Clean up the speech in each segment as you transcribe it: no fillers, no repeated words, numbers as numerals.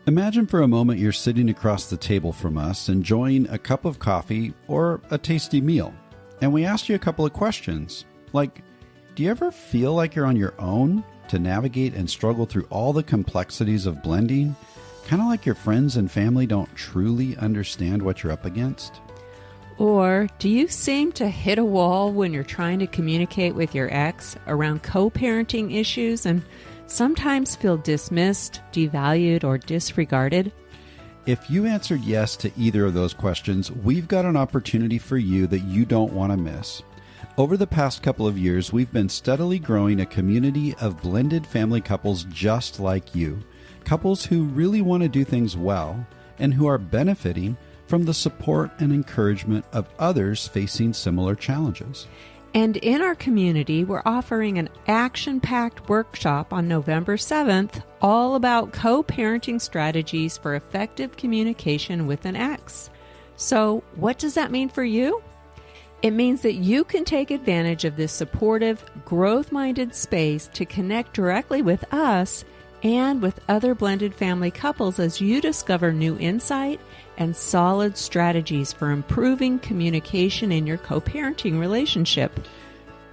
Imagine for a moment you're sitting across the table from us, enjoying a cup of coffee or a tasty meal. And we asked you a couple of questions, like, do you ever feel like you're on your own to navigate and struggle through all the complexities of blending? Kind of like your friends and family don't truly understand what you're up against? Or do you seem to hit a wall when you're trying to communicate with your ex around co-parenting issues and sometimes feel dismissed, devalued, or disregarded? If you answered yes to either of those questions, we've got an opportunity for you that you don't want to miss. Over the past couple of years, we've been steadily growing a community of blended family couples just like you. Couples who really want to do things well and who are benefiting from the support and encouragement of others facing similar challenges. And in our community, we're offering an action-packed workshop on November 7th, all about co-parenting strategies for effective communication with an ex. So what does that mean for you? It means that you can take advantage of this supportive, growth-minded space to connect directly with us and with other blended family couples as you discover new insight and solid strategies for improving communication in your co-parenting relationship.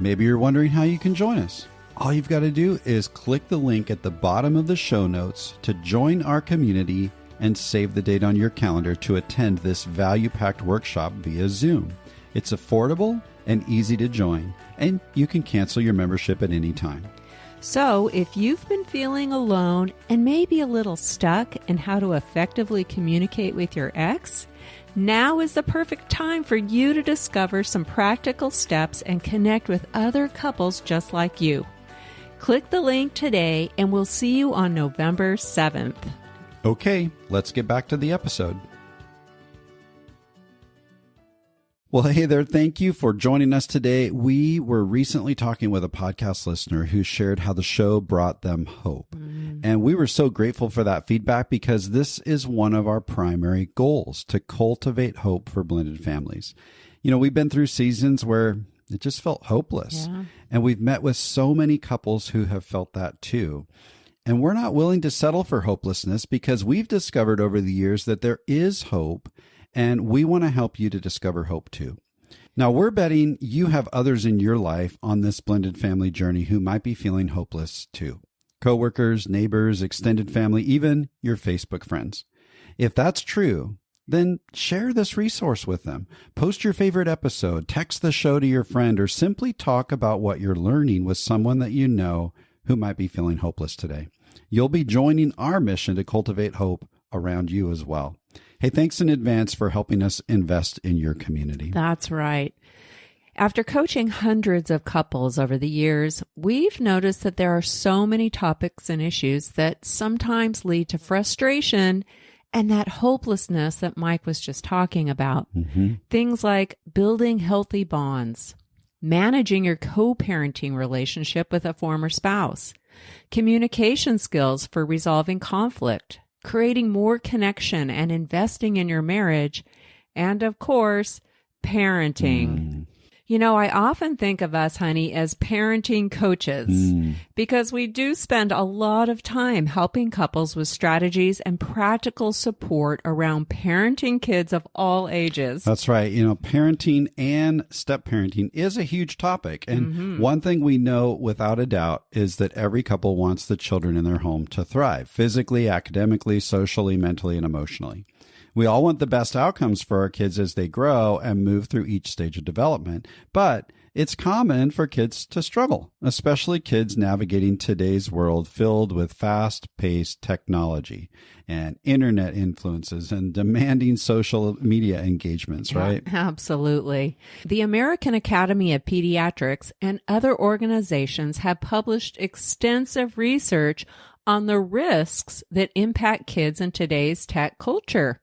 Maybe you're wondering how you can join us. All you've got to do is click the link at the bottom of the show notes to join our community and save the date on your calendar to attend this value-packed workshop via Zoom. It's affordable and easy to join, and you can cancel your membership at any time. So if you've been feeling alone and maybe a little stuck in how to effectively communicate with your ex, now is the perfect time for you to discover some practical steps and connect with other couples just like you. Click the link today and we'll see you on November 7th. Okay, let's get back to the episode. Well, hey there. Thank you for joining us today. We were recently talking with a podcast listener who shared how the show brought them hope. And we were so grateful for that feedback because this is one of our primary goals, to cultivate hope for blended families. You know, we've been through seasons where it just felt hopeless. Yeah. And we've met with so many couples who have felt that too. And we're not willing to settle for hopelessness because we've discovered over the years that there is hope. And we want to help you to discover hope too. Now, we're betting you have others in your life on this blended family journey who might be feeling hopeless too. Coworkers, neighbors, extended family, even your Facebook friends. If that's true, then share this resource with them. Post your favorite episode, text the show to your friend, or simply talk about what you're learning with someone that you know who might be feeling hopeless today. You'll be joining our mission to cultivate hope around you as well. Hey, thanks in advance for helping us invest in your community. That's right. After coaching hundreds of couples over the years, we've noticed that there are so many topics and issues that sometimes lead to frustration and that hopelessness that Mike was just talking about. Things like building healthy bonds, managing your co-parenting relationship with a former spouse, communication skills for resolving conflict, creating more connection and investing in your marriage, and of course, parenting. You know, I often think of us, honey, as parenting coaches because we do spend a lot of time helping couples with strategies and practical support around parenting kids of all ages. That's right. You know, parenting and step-parenting is a huge topic. And one thing we know without a doubt is that every couple wants the children in their home to thrive physically, academically, socially, mentally, and emotionally. We all want the best outcomes for our kids as they grow and move through each stage of development, but it's common for kids to struggle, especially kids navigating today's world filled with fast-paced technology and internet influences and demanding social media engagements, right? Yeah, absolutely. The American Academy of Pediatrics and other organizations have published extensive research on the risks that impact kids in today's tech culture.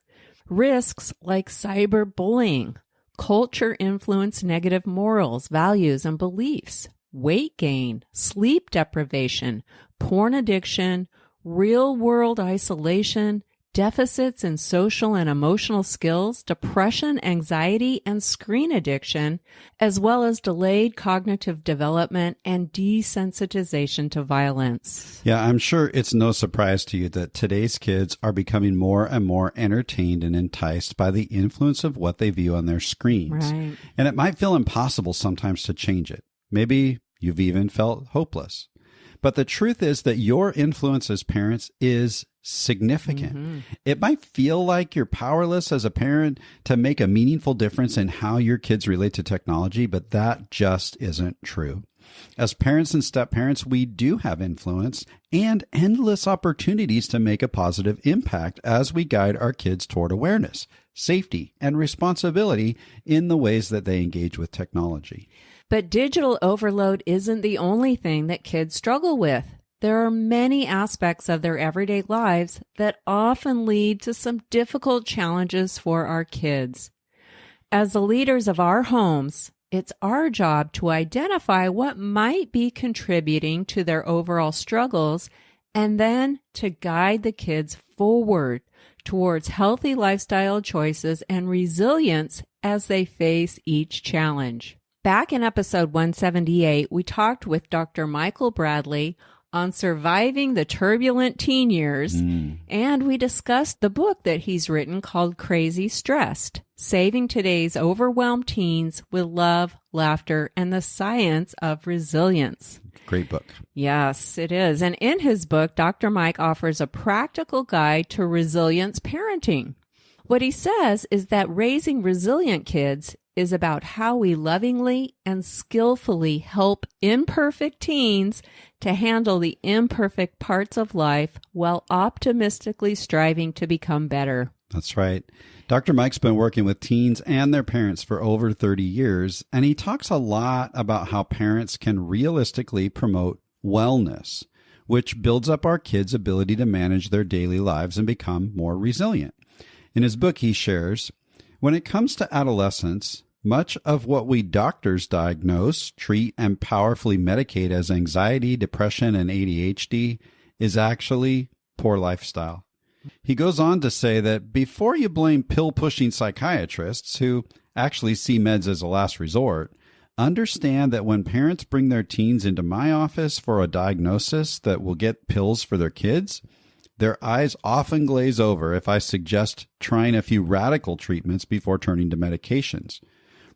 Risks like cyberbullying, culture-influenced negative morals, values, and beliefs, weight gain, sleep deprivation, porn addiction, real-world isolation, deficits in social and emotional skills, depression, anxiety, and screen addiction, as well as delayed cognitive development and desensitization to violence. Yeah, I'm sure it's no surprise to you that today's kids are becoming more and more entertained and enticed by the influence of what they view on their screens. Right. And it might feel impossible sometimes to change it. Maybe you've even felt hopeless. But the truth is that your influence as parents is significant. Mm-hmm. It might feel like you're powerless as a parent to make a meaningful difference in how your kids relate to technology, but that just isn't true. As parents and step-parents, we do have influence and endless opportunities to make a positive impact as we guide our kids toward awareness, safety, and responsibility in the ways that they engage with technology. But digital overload isn't the only thing that kids struggle with. There are many aspects of their everyday lives that often lead to some difficult challenges for our kids. As the leaders of our homes, it's our job to identify what might be contributing to their overall struggles and then to guide the kids forward towards healthy lifestyle choices and resilience as they face each challenge. Back in episode 178, we talked with Dr. Michael Bradley on surviving the turbulent teen years, and we discussed the book that he's written called Crazy Stressed, Saving Today's Overwhelmed Teens with Love, Laughter, and the Science of Resilience. Great book. Yes, it is. And in his book, Dr. Mike offers a practical guide to resilience parenting. What he says is that raising resilient kids is about how we lovingly and skillfully help imperfect teens to handle the imperfect parts of life while optimistically striving to become better. That's right. Dr. Mike's been working with teens and their parents for over 30 years, and he talks a lot about how parents can realistically promote wellness, which builds up our kids' ability to manage their daily lives and become more resilient. In his book, he shares, when it comes to adolescence, much of what we doctors diagnose, treat, and powerfully medicate as anxiety, depression, and ADHD is actually poor lifestyle. He goes on to say that before you blame pill-pushing psychiatrists who actually see meds as a last resort, understand that when parents bring their teens into my office for a diagnosis that will get pills for their kids, their eyes often glaze over if I suggest trying a few radical treatments before turning to medications.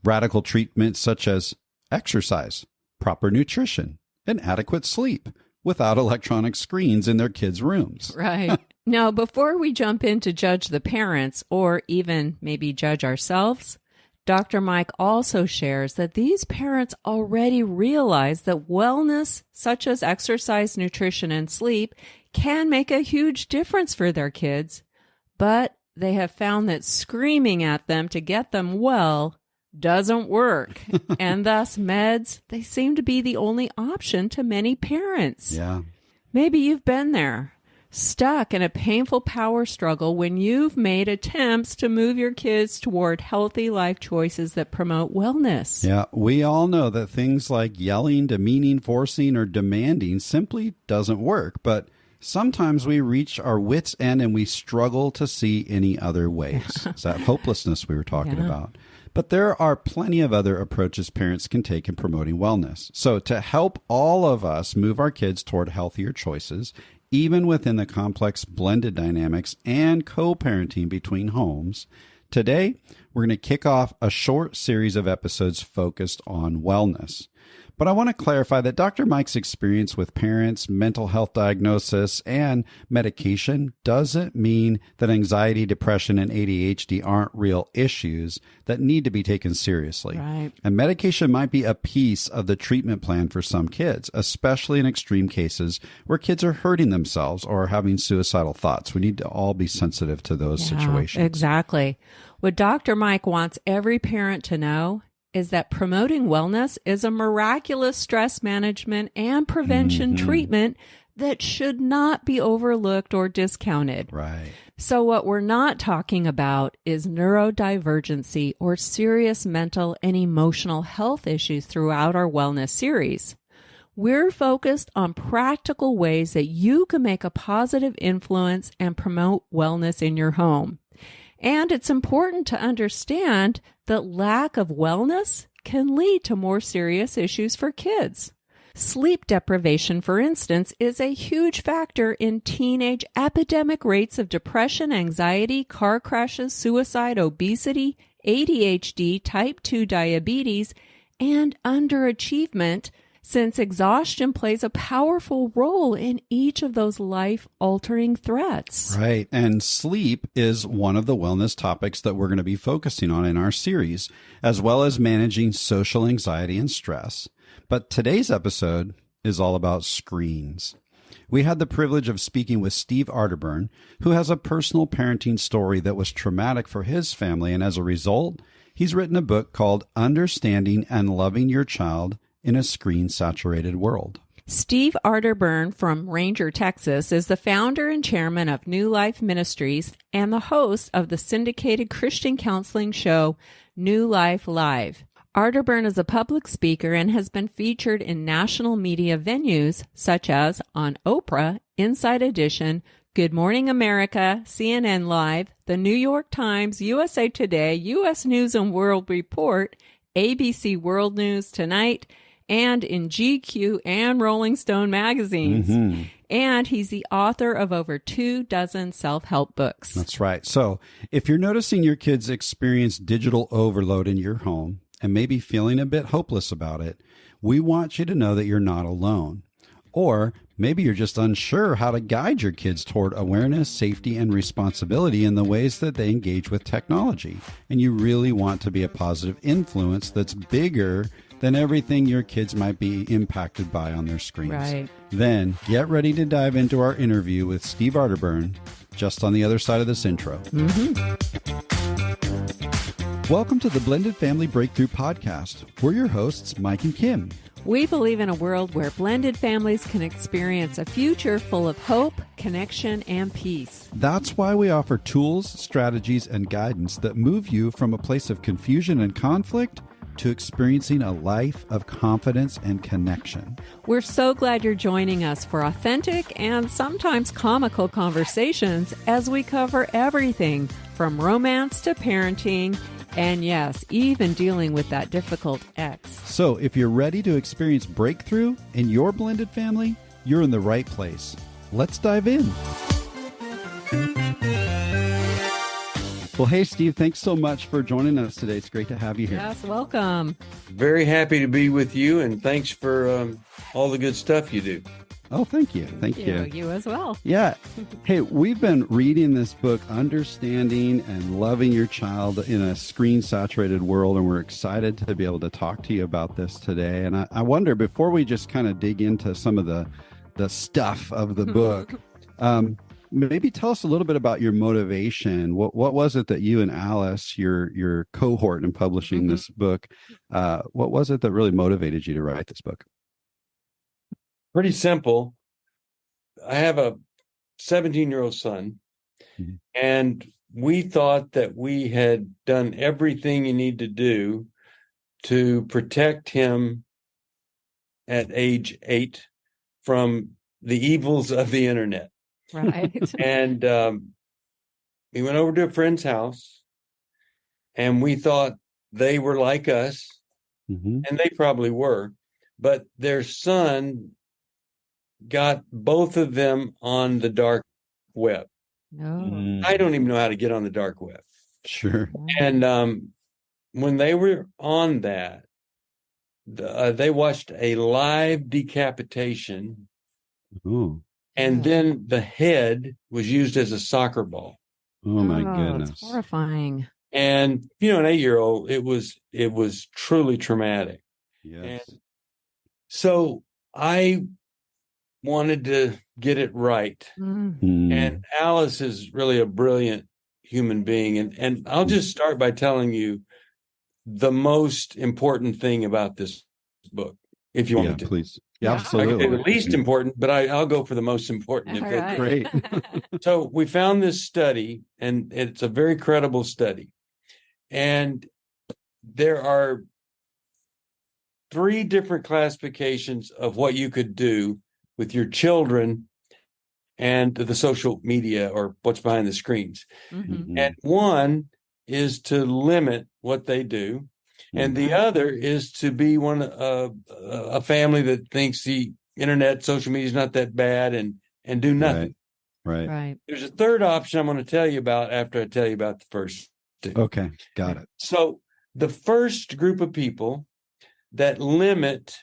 Radical treatments such as exercise, proper nutrition, and adequate sleep without electronic screens in their kids' rooms. Right. Now, before we jump in to judge the parents or even maybe judge ourselves, Dr. Mike also shares that these parents already realize that wellness, such as exercise, nutrition, and sleep, can make a huge difference for their kids, but they have found that screaming at them to get them well doesn't work. And thus meds, they seem to be the only option to many parents. Yeah. Maybe you've been there, stuck in a painful power struggle when you've made attempts to move your kids toward healthy life choices that promote wellness. Yeah, we all know that things like yelling, demeaning, forcing, or demanding simply doesn't work, but sometimes we reach our wits' end and we struggle to see any other ways. It's that hopelessness we were talking about. But there are plenty of other approaches parents can take in promoting wellness. So to help all of us move our kids toward healthier choices, even within the complex blended dynamics and co-parenting between homes, today we're going to kick off a short series of episodes focused on wellness. But I want to clarify that Dr. Mike's experience with parents, mental health diagnosis, and medication doesn't mean that anxiety, depression, and ADHD aren't real issues that need to be taken seriously. Right. And medication might be a piece of the treatment plan for some kids, especially in extreme cases where kids are hurting themselves or having suicidal thoughts. We need to all be sensitive to those situations. Exactly. What Dr. Mike wants every parent to know is that promoting wellness is a miraculous stress management and prevention treatment that should not be overlooked or discounted. Right. So what we're not talking about is neurodivergency or serious mental and emotional health issues throughout our wellness series. we're focused on practical ways that you can make a positive influence and promote wellness in your home. And it's important to understand that lack of wellness can lead to more serious issues for kids. Sleep deprivation, for instance, is a huge factor in teenage epidemic rates of depression, anxiety, car crashes, suicide, obesity, ADHD, type 2 diabetes, and underachievement, since exhaustion plays a powerful role in each of those life-altering threats. Right. And sleep is one of the wellness topics that we're going to be focusing on in our series, as well as managing social anxiety and stress. But today's episode is all about screens. We had the privilege of speaking with Steve Arterburn, who has a personal parenting story that was traumatic for his family, and as a result, he's written a book called Understanding and Loving Your Child in a Screen-Saturated World. Steve Arterburn from Ranger, Texas, is the founder and chairman of New Life Ministries and the host of the syndicated Christian counseling show New Life Live. Arterburn is a public speaker and has been featured in national media venues such as on Oprah, Inside Edition, Good Morning America, CNN Live, The New York Times, USA Today, U.S. News and World Report, ABC World News Tonight, and in GQ and Rolling Stone magazines. Mm-hmm. And he's the author of over 24 self-help books. That's right. So if you're noticing your kids experience digital overload in your home and maybe feeling a bit hopeless about it, we want you to know that you're not alone. Or maybe you're just unsure how to guide your kids toward awareness, safety, and responsibility in the ways that they engage with technology. And you really want to be a positive influence that's bigger than everything your kids might be impacted by on their screens. Right. Then get ready to dive into our interview with Steve Arterburn just on the other side of this intro. Mm-hmm. Welcome to the Blended Family Breakthrough Podcast. We're your hosts, Mike and Kim. We believe in a world where blended families can experience a future full of hope, connection, and peace. That's why we offer tools, strategies, and guidance that move you from a place of confusion and conflict to experiencing a life of confidence and connection. We're so glad you're joining us for authentic and sometimes comical conversations as we cover everything from romance to parenting and, yes, even dealing with that difficult ex. So if you're ready to experience breakthrough in your blended family, you're in the right place. Let's dive in. Well, hey, Steve, thanks so much for joining us today. It's great to have you here. Yes, welcome. Very happy to be with you, and thanks for all the good stuff you do. Oh, thank you. Thank you. You as well. Yeah. Hey, we've been reading this book, Understanding and Loving Your Child in a Screen-Saturated World, and we're excited to be able to talk to you about this today. And I wonder, before we just kind of dig into some of the stuff of the book, maybe tell us a little bit about your motivation. What was it that you and Alice, your cohort in publishing this book, what was it that really motivated you to write this book? Pretty simple. I have a 17-year-old son, and we thought that we had done everything you need to do to protect him at age 8 from the evils of the internet. Right. And we went over to a friend's house, and we thought they were like us, and they probably were, but their son got both of them on the dark web. Oh. I don't even know how to get on the dark web. Sure. And when they were on that, they watched a live decapitation. Ooh. And then the head was used as a soccer ball. Oh my goodness. It's horrifying. And, you know, an 8-year-old, it was truly traumatic. Yes. And so I wanted to get it right. And Alice is really a brilliant human being. And I'll just start by telling you the most important thing about this book, if you want me to. Please. Yeah, absolutely. The least important, but I'll go for the most important. All right. Great. So we found this study, and it's a very credible study. And there are 3 different classifications of what you could do with your children and the social media or what's behind the screens. Mm-hmm. And one is to limit what they do, and the other is to be a family that thinks the internet, social media is not that bad and do nothing. Right. There's a third option I'm going to tell you about after I tell you about the first 2. Okay. Got it. So the first group of people that limit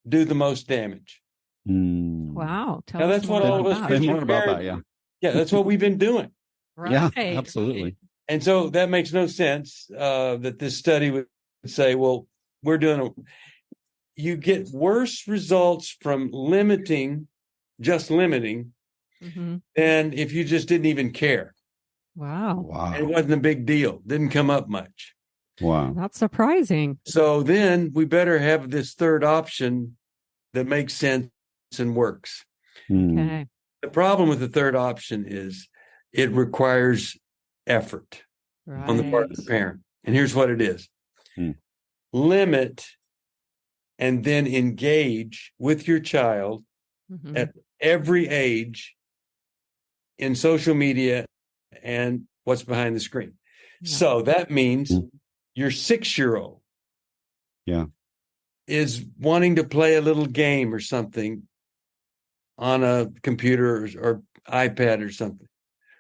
do the most damage. Wow. Tell Now us that's what more all of us about Say it. more about that. Yeah. Yeah, that's what we've been doing. Yeah. Right. Absolutely. And so that makes no sense that this study would say, well, you get worse results from just limiting, Mm-hmm. than if you just didn't even care. Wow. And it wasn't a big deal. Didn't come up much. Wow. That's surprising. So then we better have this third option that makes sense and works. Okay. The problem with the third option is it requires effort on the part of the parent. And here's what it is. Limit and then engage with your child Mm-hmm. at every age in social media and what's behind the screen. Yeah. So that means your 6-year-old is wanting to play a little game or something on a computer or iPad or something.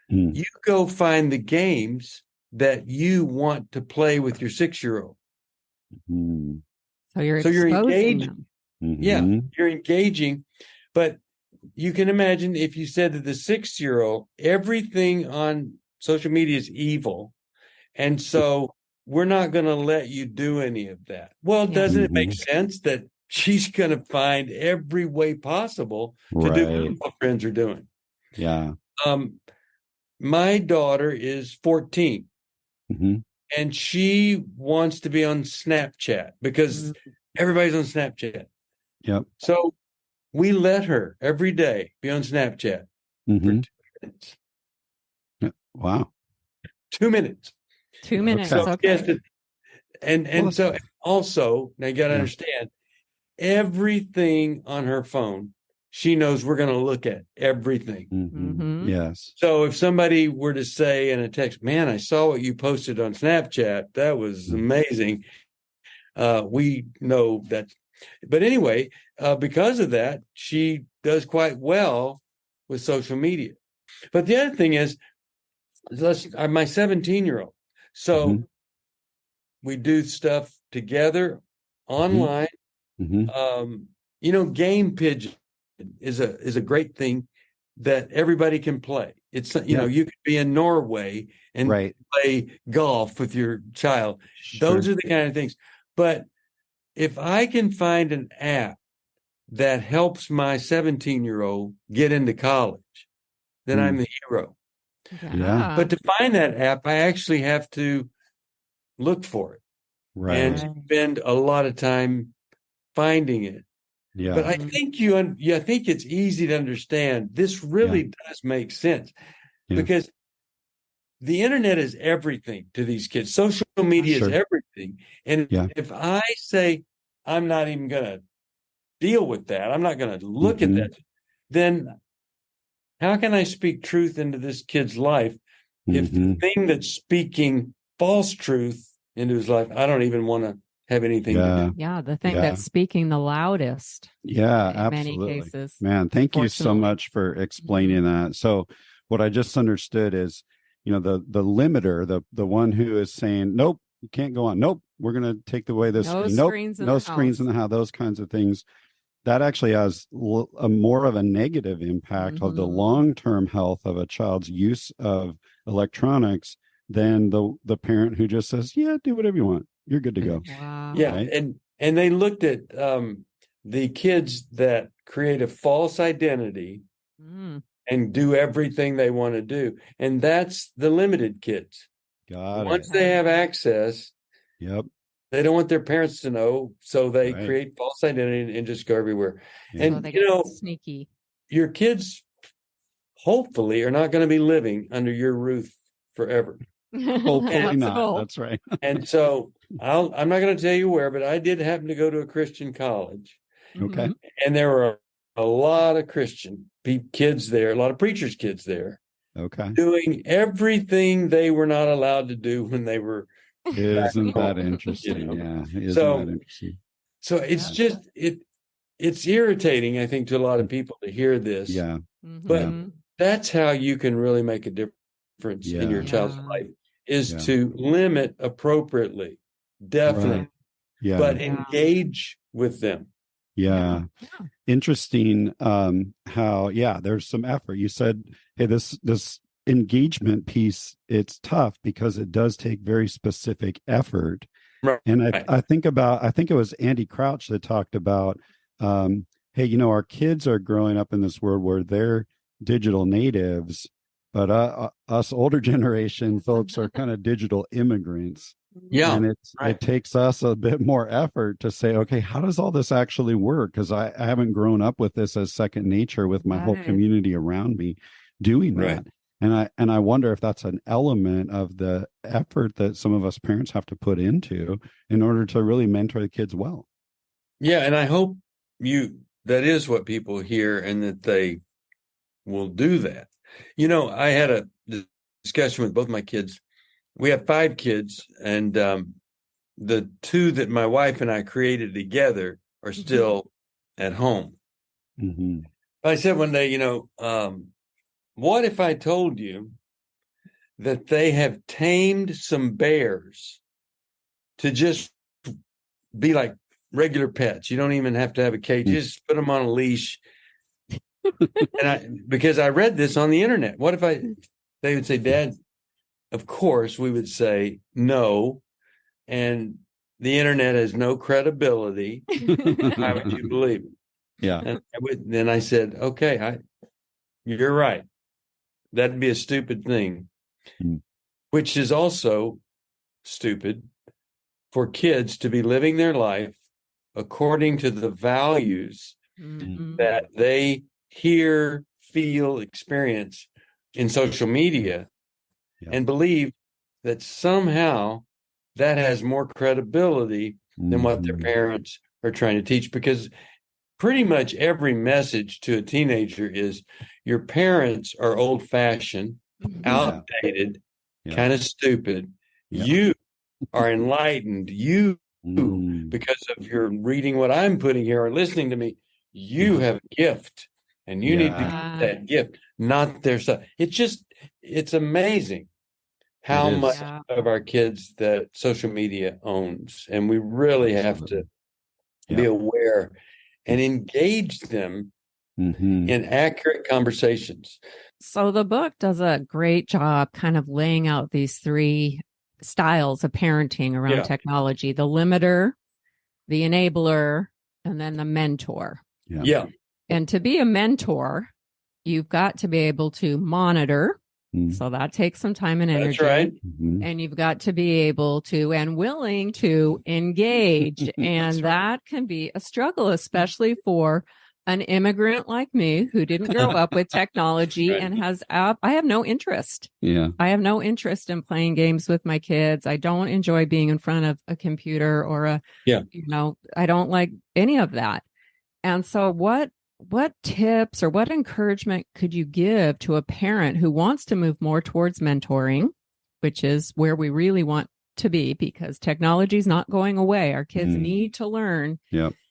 You go find the games that you want to play with your 6-year-old. So you're you're exposing engaged. them. Yeah, you're engaging. But you can imagine if you said to the 6-year-old, everything on social media is evil. And so we're not going to let you do any of that. Well, doesn't it make sense that she's going to find every way possible to do what friends are doing? Yeah. My daughter is 14 and she wants to be on Snapchat because everybody's on Snapchat. Yep. So we let her every day be on Snapchat for 2 minutes. Wow. 2 minutes. 2 minutes. So, Okay. yes, and so also, now you got to understand, everything on her phone, she knows we're going to look at everything. Yes. So if somebody were to say in a text, man, I saw what you posted on Snapchat. That was amazing. We know that. But anyway, because of that, she does quite well with social media. But the other thing is, my 17-year-old. So we do stuff together online. Game Pigeon is a great thing that everybody can play. It's you could be in Norway and play golf with your child. Those are the kind of things. But if I can find an app that helps my 17-year-old get into college, then I'm the hero. Yeah. But to find that app, I actually have to look for it and spend a lot of time finding it. Yeah. But I think I think it's easy to understand. This really does make sense because the internet is everything to these kids. Social media is everything. And if I say I'm not even going to deal with that, I'm not going to look at that, then how can I speak truth into this kid's life if the thing that's speaking false truth into his life, I don't even want to have anything to do? Yeah, the thing that's speaking the loudest. Yeah, in absolutely. many cases. Man, thank you so much for explaining that. So what I just understood is, the limiter, the one who is saying, nope, you can't go on. Nope, we're going to take away this. No Nope, screens in no the screens house. in the house, those kinds of things. That actually has a more of a negative impact of the long-term health of a child's use of electronics than the parent who just says, yeah, do whatever you want. You're good to go. Wow. Yeah. Right? And they looked at the kids that create a false identity and do everything they want to do. And that's the limited kids. Once they have access, they don't want their parents to know, so they create false identity and just go everywhere. Yeah. And, So they get sneaky. your kids hopefully are not going to be living under your roof forever. Hopefully That's not. cool. That's right. And so I'm not going to tell you where, but I did happen to go to a Christian college. Okay. And there were a lot of Christian kids there, a lot of preachers' kids there, Okay. doing everything they were not allowed to do when they were. Isn't that interesting? Yeah. Isn't that interesting? So it's just it's irritating, I think, to a lot of people to hear this. Yeah. But that's how you can really make a difference in your child's life, is to limit appropriately, definitely, Right. Yeah. but engage with them. Yeah. Interesting. How, there's some effort. You said, hey, this engagement piece, it's tough because it does take very specific effort. Right. And I think it was Andy Crouch that talked about, hey, our kids are growing up in this world where they're digital natives, but us older generation folks are kind of digital immigrants. Yeah. And it takes us a bit more effort to say, okay, how does all this actually work? Because I haven't grown up with this as second nature with my whole community around me doing that. And I wonder if that's an element of the effort that some of us parents have to put into in order to really mentor the kids well. Yeah, and I hope that is what people hear, and that they will do that. I had a discussion with both my kids. We have 5 kids, and the 2 that my wife and I created together are still at home. Mm-hmm. I said one day, what if I told you that they have tamed some bears to just be like regular pets? You don't even have to have a cage. You just put them on a leash. And because I read this on the internet. What if they would say, Dad, of course we would say no. And the internet has no credibility. Why would you believe it? Yeah. And then I said, okay, you're right. That'd be a stupid thing, which is also stupid for kids to be living their life according to the values that they hear, feel, experience in social media, and believe that somehow that has more credibility than what their parents are trying to teach. Because pretty much every message to a teenager is, your parents are old-fashioned, outdated, kind of stupid. You are enlightened. You, because of your reading what I'm putting here or listening to me, you have a gift, and you need to get that gift, not their stuff. It's amazing how much of our kids that social media owns, and we really have to be aware and engage them in accurate conversations. So the book does a great job kind of laying out these 3 styles of parenting around technology: the limiter, the enabler, and then the mentor. Yeah. And to be a mentor, you've got to be able to monitor. So that takes some time and energy. That's right. And you've got to be able to and willing to engage. And that can be a struggle, especially for an immigrant like me who didn't grow up with technology and I have no interest. Yeah. I have no interest in playing games with my kids. I don't enjoy being in front of a computer or I don't like any of that. And so what tips or what encouragement could you give to a parent who wants to move more towards mentoring, which is where we really want to be, because technology is not going away. Our kids need to learn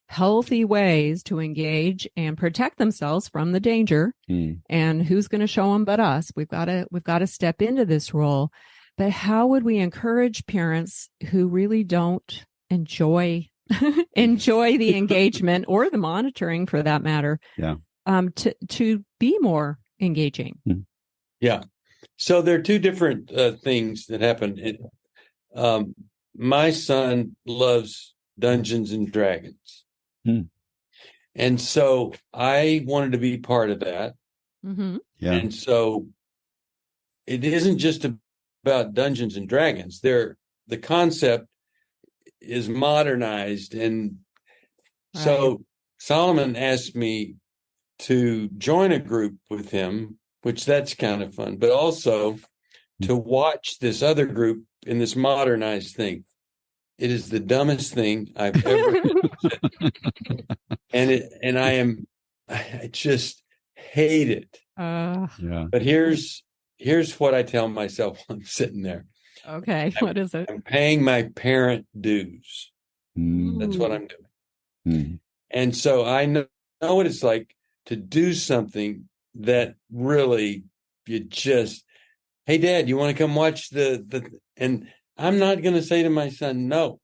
healthy ways to engage and protect themselves from the danger. And who's going to show them but us? We've got to step into this role. But how would we encourage parents who really don't enjoy the engagement or the monitoring, for that matter, to be more engaging? Yeah. So there are 2 different things that happen. My son loves Dungeons and Dragons. And so I wanted to be part of that. And so it isn't just about Dungeons and Dragons. The concept is modernized. And so Solomon asked me to join a group with him, which that's kind of fun, but also to watch this other group in this modernized thing. it is the dumbest thing I've ever and I just hate it. Yeah. But here's what I tell myself when I'm sitting there. Okay. What is it? I'm paying my parent dues. That's what I'm doing. And so I know what it's like to do something that really you just, hey, Dad, you want to come watch and I'm not going to say to my son, no.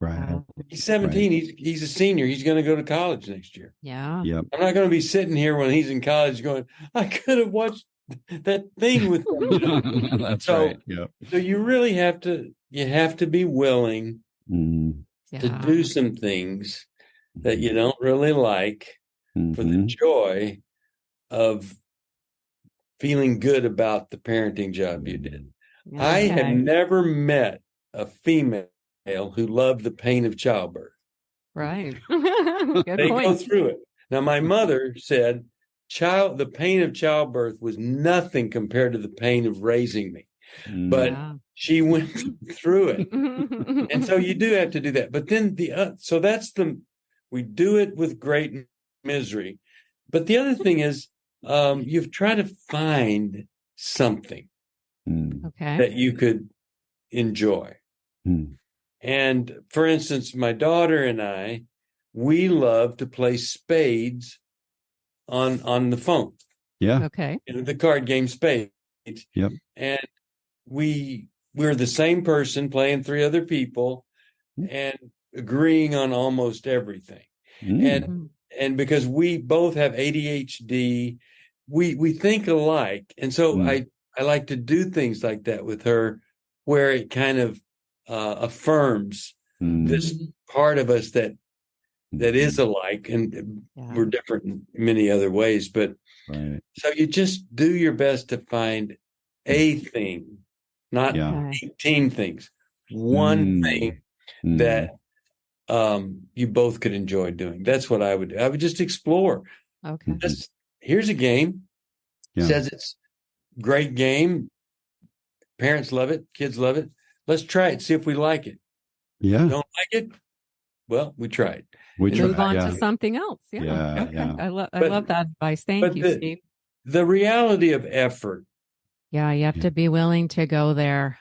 Right. He's 17. Right. He's a senior. He's going to go to college next year. Yeah. Yep. I'm not going to be sitting here when he's in college going, I could have watched that thing with them. That's right. Yep. So you really have to be willing to do some things that you don't really like for the joy of feeling good about the parenting job you did. Okay. I have never met a female who loved the pain of childbirth. Right. Good they point. go through it. Now, my mother said, the pain of childbirth was nothing compared to the pain of raising me. But she went through it. And so you do have to do that. But then so that's we do it with great misery. But the other thing is, you've tried to find something that you could enjoy. And for instance, my daughter and I, we love to play spades on the phone. Yeah. Okay. The card game Spades. Yep. And we're the same person playing 3 other people and agreeing on almost everything. And because we both have ADHD, we think alike. And so I like to do things like that with her, where it kind of affirms this part of us that is alike, and we're different in many other ways. But so you just do your best to find a thing, not 18 things, one thing that you both could enjoy doing. That's what I would do. I would just explore. Okay. Here's a game. Says it's great game. Parents love it. Kids love it. Let's try it. See if we like it. Yeah. Don't like it? Well, we tried. Move on to something else. Yeah. Okay. I love that advice. Thank you, Steve. The reality of effort. Yeah, you have to be willing to go there.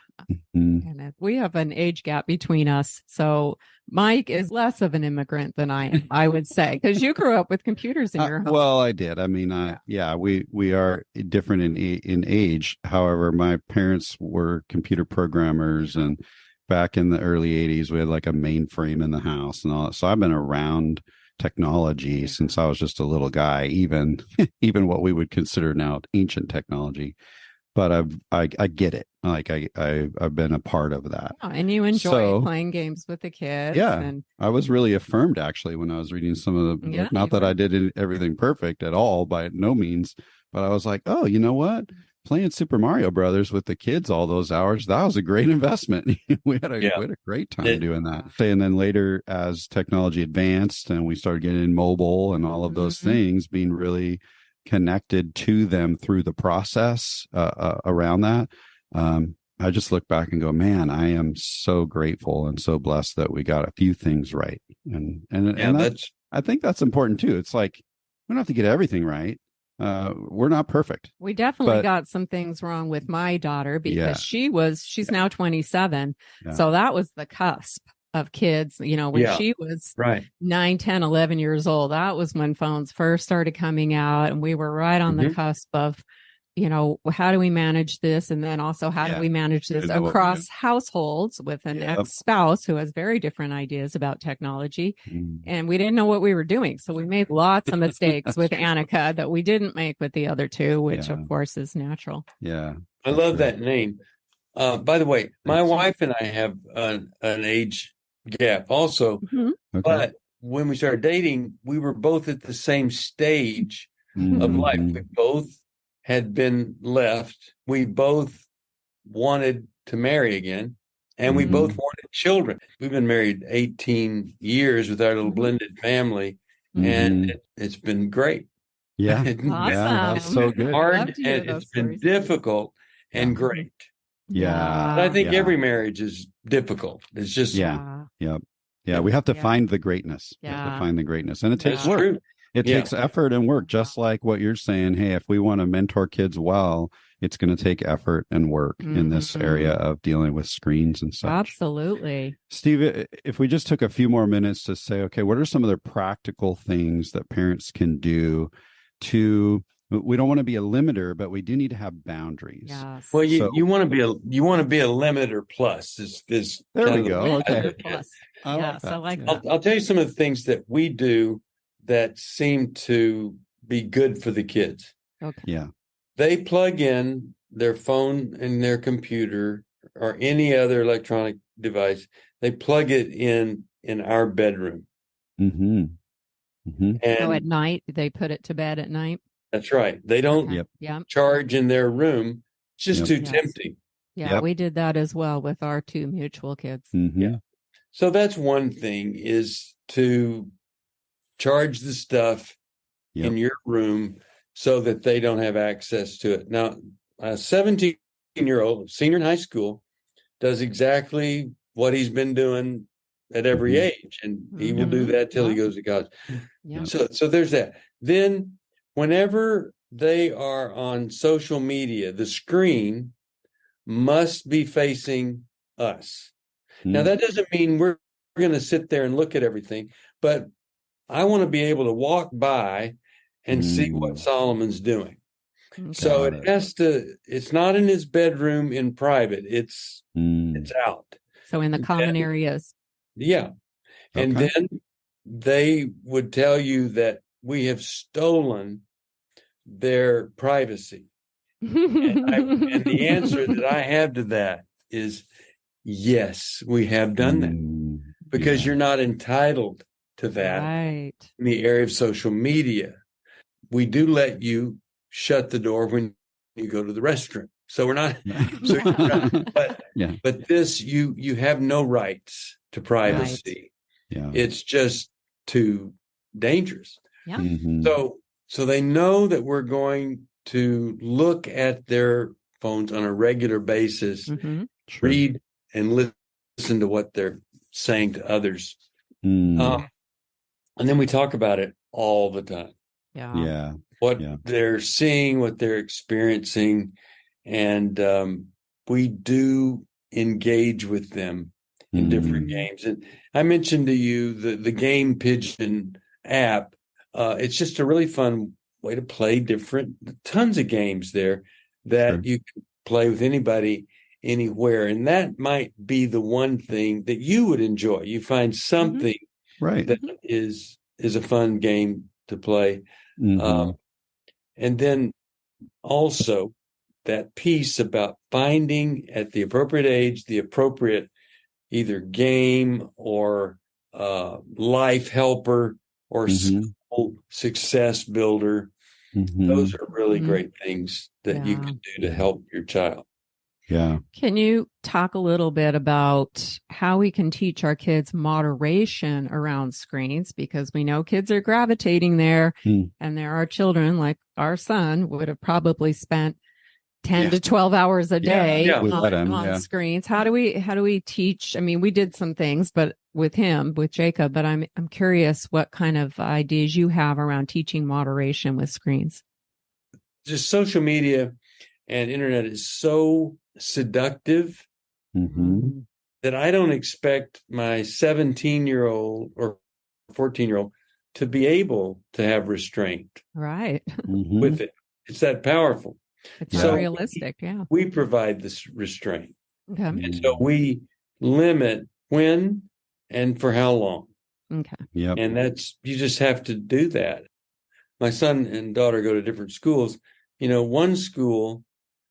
And we have an age gap between us. So Mike is less of an immigrant than I am, I would say, because you grew up with computers in your home. Well, I did. I mean, we are different in age. However, my parents were computer programmers, and back in the early 80s, we had like a mainframe in the house and all that. So I've been around technology since I was just a little guy, even what we would consider now ancient technology. But I get it. Like I've been a part of that. Oh, and you enjoy playing games with the kids. Yeah. And I was really affirmed actually when I was reading some of the book. Not that I did everything perfect at all, by no means, but I was like, oh, you know what? Playing Super Mario Brothers with the kids all those hours, that was a great investment. we had a great time doing that. And then later, as technology advanced and we started getting mobile and all of those things, being really connected to them through the process around that, I just look back and go, man, I am so grateful and so blessed that we got a few things right. And I think that's important too. It's like, we don't have to get everything right. We're not perfect. We definitely got some things wrong with my daughter because she's now 27. Yeah. So that was the cusp of kids, when she was 9, 10, 11 years old. That was when phones first started coming out, and we were right on the cusp of, how do we manage this? And then also, how do we manage this across households with an ex-spouse who has very different ideas about technology? And we didn't know what we were doing. So we made lots of mistakes with Annika that we didn't make with the other two, which of course is natural. Yeah. I love that name. By the way, my wife and I have an age gap also, but when we started dating, we were both at the same stage of life. We both had been left. We both wanted to marry again, and we both wanted children. We've been married 18 years with our little blended family, and it's been great. Yeah. Awesome. Yeah, that's so good. Hard, and it's been difficult and great. Yeah. And I think Yeah. every marriage is difficult. It's just Yeah. Yep. Yeah. We have to find the greatness. We have to find the greatness. And it takes that's work. true. It takes effort and work, just like what you're saying. Hey, if we want to mentor kids well, it's going to take effort and work in this area of dealing with screens and such. Absolutely. Steve, if we just took a few more minutes to say, okay, what are some of the practical things that parents can do to, we don't want to be a limiter, but we do need to have boundaries. Yes. Well, you want to be a limiter plus is there we go. Okay. Plus. I like that. that. I'll tell you some of the things that we do that seem to be good for the kids. Okay. Yeah. They plug in their phone and their computer or any other electronic device. They plug it in our bedroom. Mm-hmm. Mm-hmm. And So at night, they put it to bed at night? that's right. They don't charge in their room. It's just too tempting. Yeah, we did that as well with our 2 mutual kids. Mm-hmm. Yeah. So that's one thing, is to charge the stuff in your room so that they don't have access to it. Now, a 17-year-old senior in high school does exactly what he's been doing at every age, and he will do that till he goes to college. Yeah. So there's that. Then whenever they are on social media, the screen must be facing us. Now, that doesn't mean we're going to sit there and look at everything, but I want to be able to walk by and see what Solomon's doing. Okay. So it's not in his bedroom in private. It's out. So in the common areas. Yeah. And then they would tell you that we have stolen their privacy. And the answer that I have to that is yes, we have done that, because you're not entitled to that in the area of social media. We do let you shut the door when you go to the restroom. So we're not, but this, you have no rights to privacy. Yeah. It's just too dangerous. Yeah. Mm-hmm. So they know that we're going to look at their phones on a regular basis, read and listen to what they're saying to others. And then we talk about it all the time. Yeah. What they're seeing, what they're experiencing. And we do engage with them in different games. And I mentioned to you the Game Pigeon app. It's just a really fun way to play tons of games there that you can play with anybody, anywhere. And that might be the one thing that you would enjoy. You find something that is a fun game to play. And then also that piece about finding at the appropriate age, the appropriate either game or life helper or school success builder. Those are really great things that you can do to help your child. Yeah. Can you talk a little bit about how we can teach our kids moderation around screens? Because we know kids are gravitating there, and there are children like our son would have probably spent 10 to 12 hours a day on screens. How do we teach? I mean, we did some things, but with Jacob, but I'm curious what kind of ideas you have around teaching moderation with screens. Just social media and internet is so seductive that I don't expect my 17-year-old or 14-year-old to be able to have restraint with it. It's that powerful. It's so realistic. We provide this restraint. Okay. And so we limit when and for how long. Okay. Yep. And you just have to do that. My son and daughter go to different schools. One school,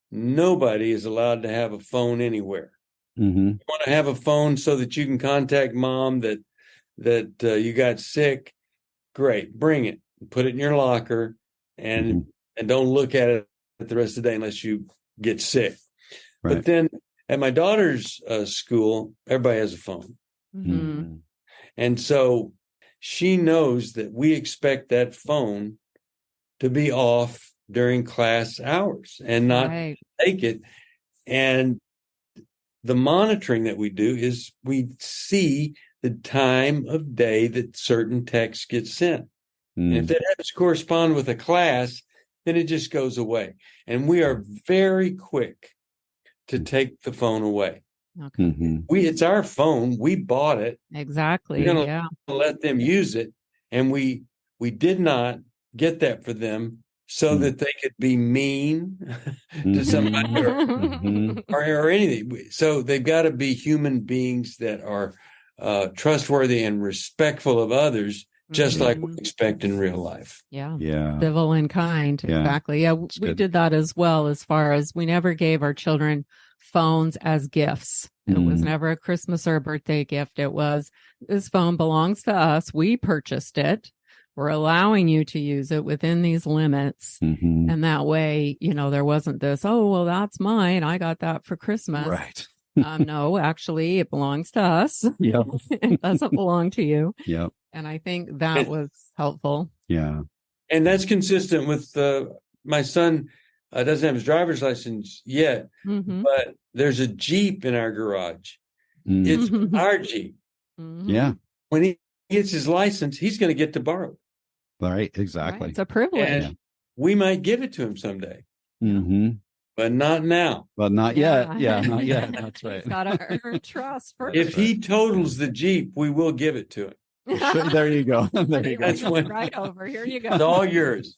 nobody is allowed to have a phone anywhere. You want to have a phone so that you can contact mom that you got sick. Great, bring it. Put it in your locker, and don't look at it the rest of the day unless you get sick. Right. But then at my daughter's school, everybody has a phone. And so she knows that we expect that phone to be off during class hours and not take it. And the monitoring that we do is we see the time of day that certain texts get sent. And if that happens to correspond with a class, then it just goes away. And we are very quick to take the phone away. Okay. It's our phone. We bought it. Exactly. We're going to let them use it. And we did not get that for them so that they could be mean to somebody or anything. So they've got to be human beings that are trustworthy and respectful of others, just like we expect in real life. Yeah. Civil and kind. Yeah. Exactly. Yeah. We did that as well, as far as we never gave our children phones as gifts. It was never a Christmas or a birthday gift. It was, this phone belongs to us. We purchased it. We're allowing you to use it within these limits. And that way, there wasn't this, oh, well, that's mine. I got that for Christmas. Right. No, actually, it belongs to us. Yep. It doesn't belong to you. Yep. And I think that was helpful. Yeah. And that's consistent with my son doesn't have his driver's license yet, but there's a Jeep in our garage. It's our Jeep. Yeah. When he gets his license, he's going to get to borrow it. Right. Exactly. Right. It's a privilege. And we might give it to him someday. But not now. But not yet. Yeah, not yet. That's right. He's got to earn trust first. If he totals the Jeep, we will give it to him. There you go. There you go. That's right over. Here you go. It's all yours.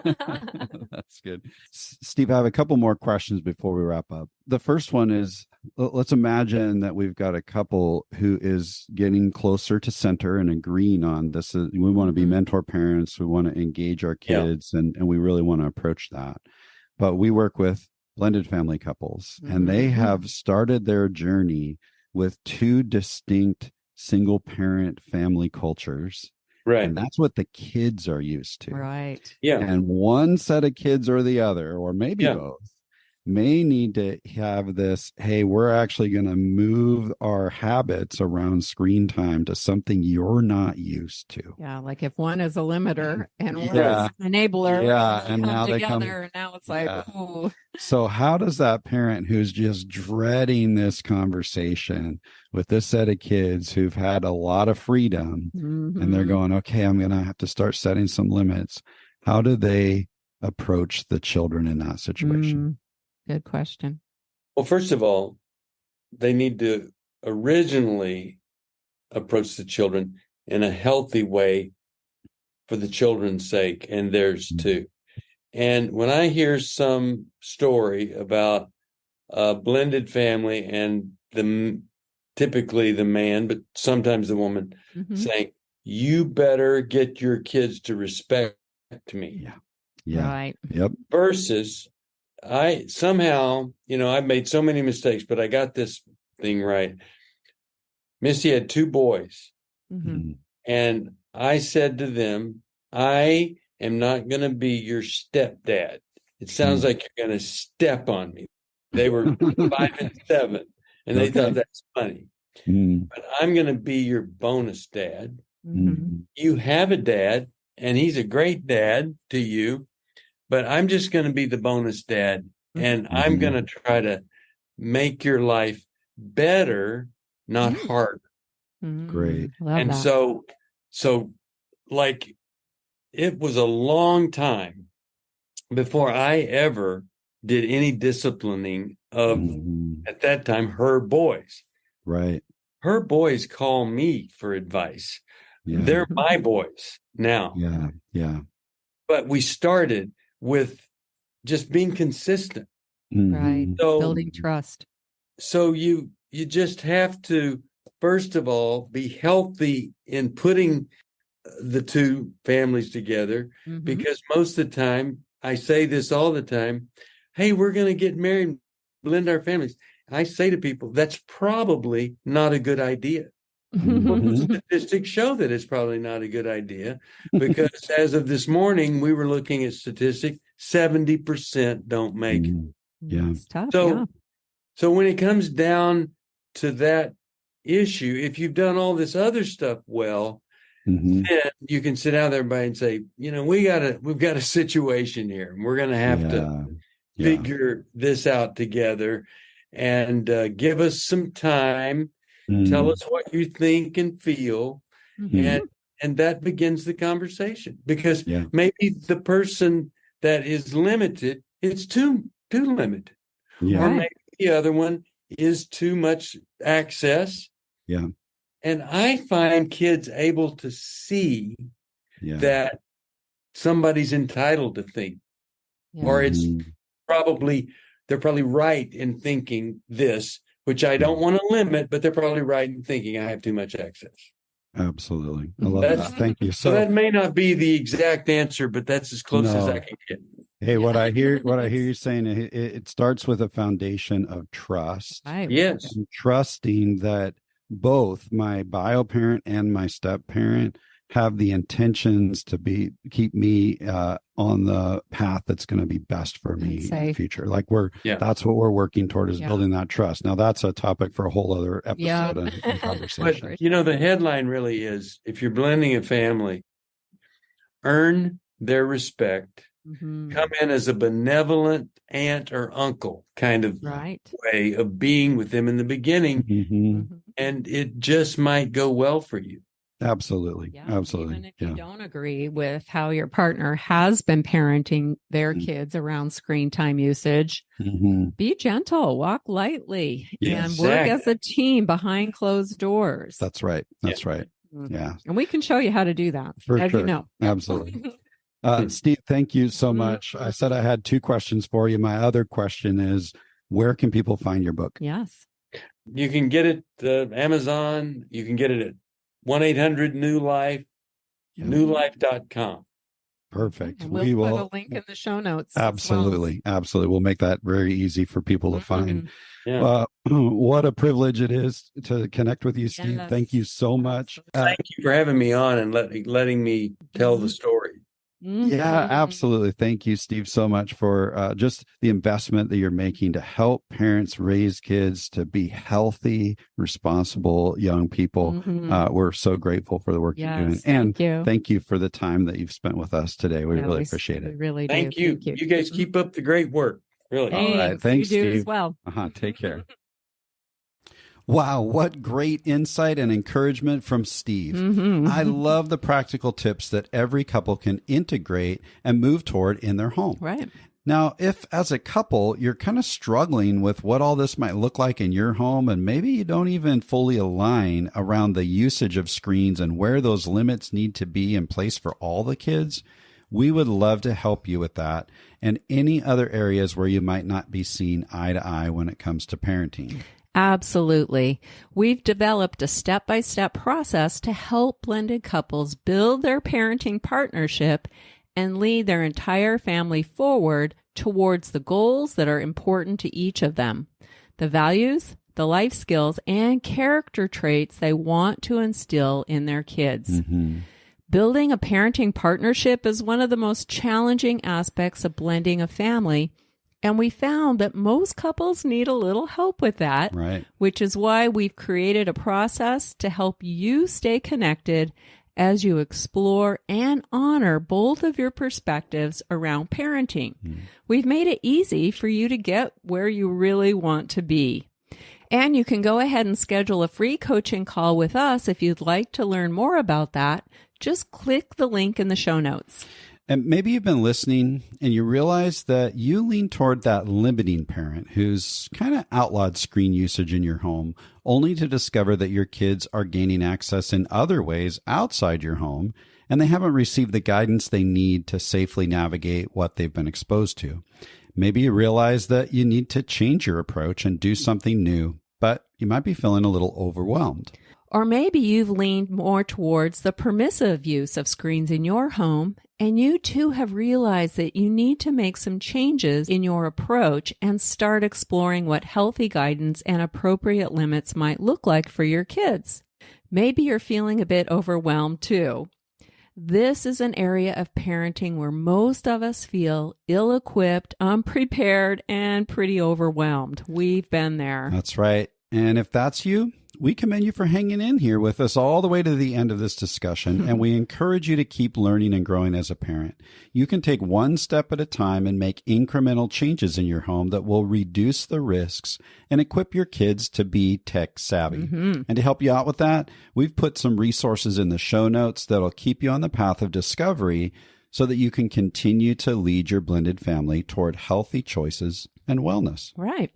That's good. Steve, I have a couple more questions before we wrap up. The first one is, let's imagine that we've got a couple who is getting closer to center and agreeing on this. We want to be mentor parents. We want to engage our kids, and we really want to approach that. But we work with blended family couples, and they have started their journey with two distinct single parent family cultures. Right. And that's what the kids are used to. Right. Yeah. And one set of kids or the other, or maybe both, may need to have this, hey, we're actually going to move our habits around screen time to something you're not used to. Yeah, like if one is a limiter and one is an enabler, and now they come together, and now it's like, ooh. So how does that parent who's just dreading this conversation with this set of kids who've had a lot of freedom and they're going, okay, I'm going to have to start setting some limits. How do they approach the children in that situation? Good question. Well, first of all, they need to originally approach the children in a healthy way for the children's sake and theirs too. And when I hear some story about a blended family and typically the man, but sometimes the woman saying, you better get your kids to respect me. Yeah. Right. Yep. Versus I somehow, I've made so many mistakes, but I got this thing right. Misty had two boys. And I said to them, I am not going to be your stepdad. It sounds like you're going to step on me. They were 5 and 7, and they thought that's funny. But I'm going to be your bonus dad. You have a dad, and he's a great dad to you. But I'm just going to be the bonus dad, and I'm going to try to make your life better, not harder. Great. And so like it was a long time before I ever did any disciplining of, at that time, her boys. Right. Her boys call me for advice. They're my boys now. Yeah. But we started with just being consistent. Right. So, building trust. So you just have to, first of all, be healthy in putting the two families together, because most of the time, I say this all the time, hey, we're going to get married and blend our families. I say to people, that's probably not a good idea. Well, statistics show that it's probably not a good idea, because as of this morning, we were looking at statistics, 70% don't make it. It's tough. So when it comes down to that issue, if you've done all this other stuff well, then you can sit down with everybody and say, we've got a situation here, and we're going to have to figure this out together. and give us some time. Mm. Tell us what you think and feel, Mhm. and that begins the conversation. Because Yeah. maybe the person that is limited, it's too limited, Yeah. or Right. maybe the other one is too much access. Yeah. And I find kids able to see Yeah. that somebody's entitled to think, Yeah. or it's Mhm. they're probably right in thinking this, which I don't want to limit, but they're probably right in thinking I have too much access. Absolutely. I love That's- that. Thank you. So that may not be the exact answer, but that's as close as No. I can get. Hey, what I hear you saying, it starts with a foundation of trust. Right. Yes. And trusting that both my bio parent and my step parent have the intentions to keep me on the path that's going to be best for me in the future. Like that's what we're working toward, is building that trust. Now that's a topic for a whole other episode and conversation. But the headline really is, if you're blending a family, earn their respect. Mhm. Come in as a benevolent aunt or uncle kind of way of being with them in the beginning, Mhm. and it just might go well for you. Absolutely. Yeah, Absolutely. even if you don't agree with how your partner has been parenting their Mhm. kids around screen time usage, Mhm. be gentle, walk lightly, Yeah, and work as exactly. a team behind closed doors. That's right. That's right. Mhm. Yeah. And we can show you how to do that, For as sure. you know. Absolutely. Steve, thank you so much. I said I had 2 questions for you. My other question is, where can people find your book? Yes. You can get it Amazon. You can get it at 1-800-NEW-LIFE, newlife.com. Perfect. And we'll put a link in the show notes. Absolutely. Absolutely. We'll make that very easy for people to find. Yeah. What a privilege it is to connect with you, Steve. Yes. Thank you so much. Thank you for having me on and letting me tell the story. Yeah, absolutely. Thank you, Steve, so much for just the investment that you're making to help parents raise kids to be healthy, responsible young people. We're so grateful for the work you're doing. And thank you for the time that you've spent with us today. We really appreciate it. We really do. Thank you. You guys keep up the great work. Really. Thanks. All right. Thanks, you do Steve. as well. Take care. Wow, what great insight and encouragement from Steve. I love the practical tips that every couple can integrate and move toward in their home. Right. Now, if as a couple, you're kind of struggling with what all this might look like in your home, and maybe you don't even fully align around the usage of screens and where those limits need to be in place for all the kids, we would love to help you with that and any other areas where you might not be seeing eye to eye when it comes to parenting. Absolutely. We've developed a step-by-step process to help blended couples build their parenting partnership and lead their entire family forward towards the goals that are important to each of them, the values, the life skills, and character traits they want to instill in their kids. Building a parenting partnership is one of the most challenging aspects of blending a family. And we found that most couples need a little help with that, which is why we've created a process to help you stay connected as you explore and honor both of your perspectives around parenting. We've made it easy for you to get where you really want to be. And you can go ahead and schedule a free coaching call with us if you'd like to learn more about that. Just click the link in the show notes. And maybe you've been listening and you realize that you lean toward that limiting parent who's kind of outlawed screen usage in your home, only to discover that your kids are gaining access in other ways outside your home, and they haven't received the guidance they need to safely navigate what they've been exposed to. Maybe you realize that you need to change your approach and do something new, but you might be feeling a little overwhelmed. Or maybe you've leaned more towards the permissive use of screens in your home, and you too have realized that you need to make some changes in your approach and start exploring what healthy guidance and appropriate limits might look like for your kids. Maybe you're feeling a bit overwhelmed too. This is an area of parenting where most of us feel ill-equipped, unprepared, and pretty overwhelmed. We've been there. That's right. And if that's you, We commend you for hanging in here with us all the way to the end of this discussion, and we encourage you to keep learning and growing as a parent. You can take one step at a time and make incremental changes in your home that will reduce the risks and equip your kids to be tech savvy. And to help you out with that, we've put some resources in the show notes that'll keep you on the path of discovery so that you can continue to lead your blended family toward healthy choices and wellness. Right.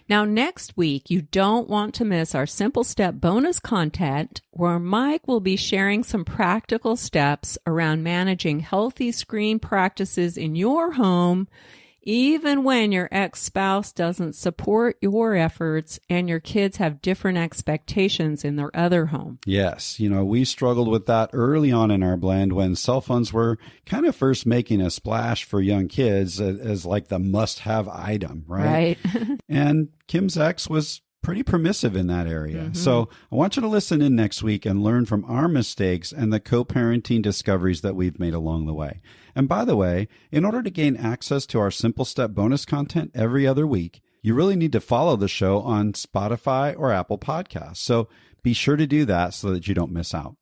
Now, next week, you don't want to miss our Simple Step bonus content where Mike will be sharing some practical steps around managing healthy screen practices in your home, even when your ex-spouse doesn't support your efforts and your kids have different expectations in their other home. Yes. We struggled with that early on in our blend when cell phones were kind of first making a splash for young kids as like the must-have item, right? Right. And Kim's ex was pretty permissive in that area. So I want you to listen in next week and learn from our mistakes and the co-parenting discoveries that we've made along the way. And by the way, in order to gain access to our Simple Step bonus content every other week, you really need to follow the show on Spotify or Apple Podcasts. So be sure to do that so that you don't miss out.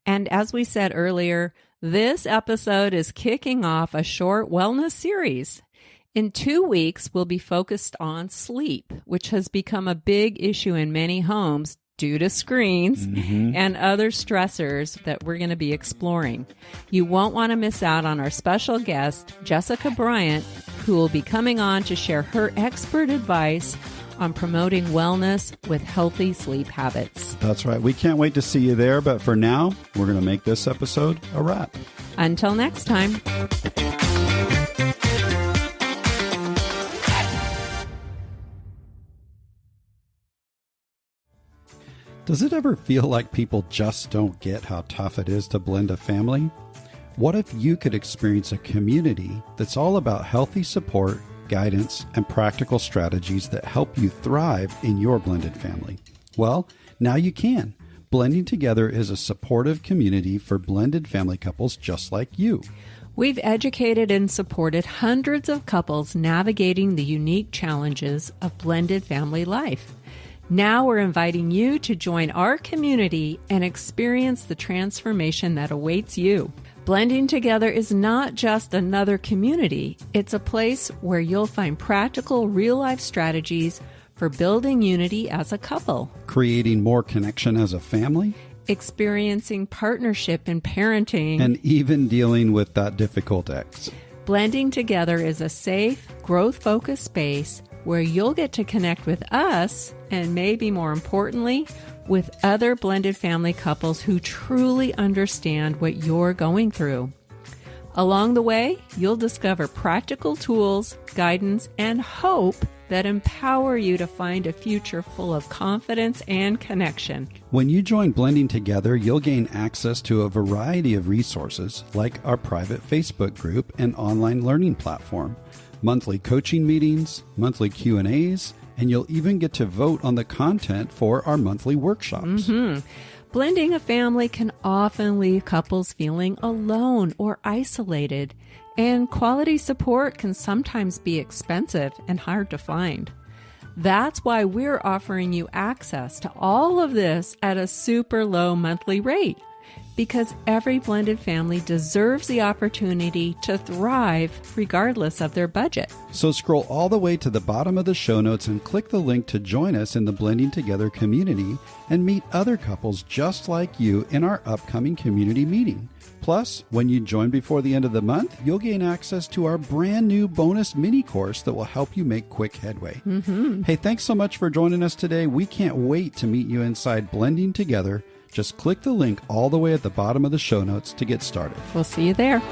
And as we said earlier, this episode is kicking off a short wellness series. In 2 weeks, we'll be focused on sleep, which has become a big issue in many homes due to screens and other stressors that we're going to be exploring. You won't want to miss out on our special guest, Jessica Bryant, who will be coming on to share her expert advice on promoting wellness with healthy sleep habits. That's right. We can't wait to see you there. But for now, we're going to make this episode a wrap. Until next time. Does it ever feel like people just don't get how tough it is to blend a family? What if you could experience a community that's all about healthy support, guidance, and practical strategies that help you thrive in your blended family? Well, now you can. Blending Together is a supportive community for blended family couples just like you. We've educated and supported hundreds of couples navigating the unique challenges of blended family life. Now we're inviting you to join our community and experience the transformation that awaits you. Blending Together is not just another community. It's a place where you'll find practical, real-life strategies for building unity as a couple, creating more connection as a family, experiencing partnership in parenting, and even dealing with that difficult ex. Blending Together is a safe, growth-focused space where you'll get to connect with us and maybe more importantly, with other blended family couples who truly understand what you're going through. Along the way, you'll discover practical tools, guidance, and hope that empower you to find a future full of confidence and connection. When you join Blending Together, you'll gain access to a variety of resources like our private Facebook group and online learning platform, monthly coaching meetings, monthly Q&As, and you'll even get to vote on the content for our monthly workshops. Blending a family can often leave couples feeling alone or isolated, and quality support can sometimes be expensive and hard to find. That's why we're offering you access to all of this at a super low monthly rate, because every blended family deserves the opportunity to thrive regardless of their budget. So scroll all the way to the bottom of the show notes and click the link to join us in the Blending Together community and meet other couples just like you in our upcoming community meeting. Plus, when you join before the end of the month, you'll gain access to our brand new bonus mini course that will help you make quick headway. Hey, thanks so much for joining us today. We can't wait to meet you inside Blending Together. Just click the link all the way at the bottom of the show notes to get started. We'll see you there.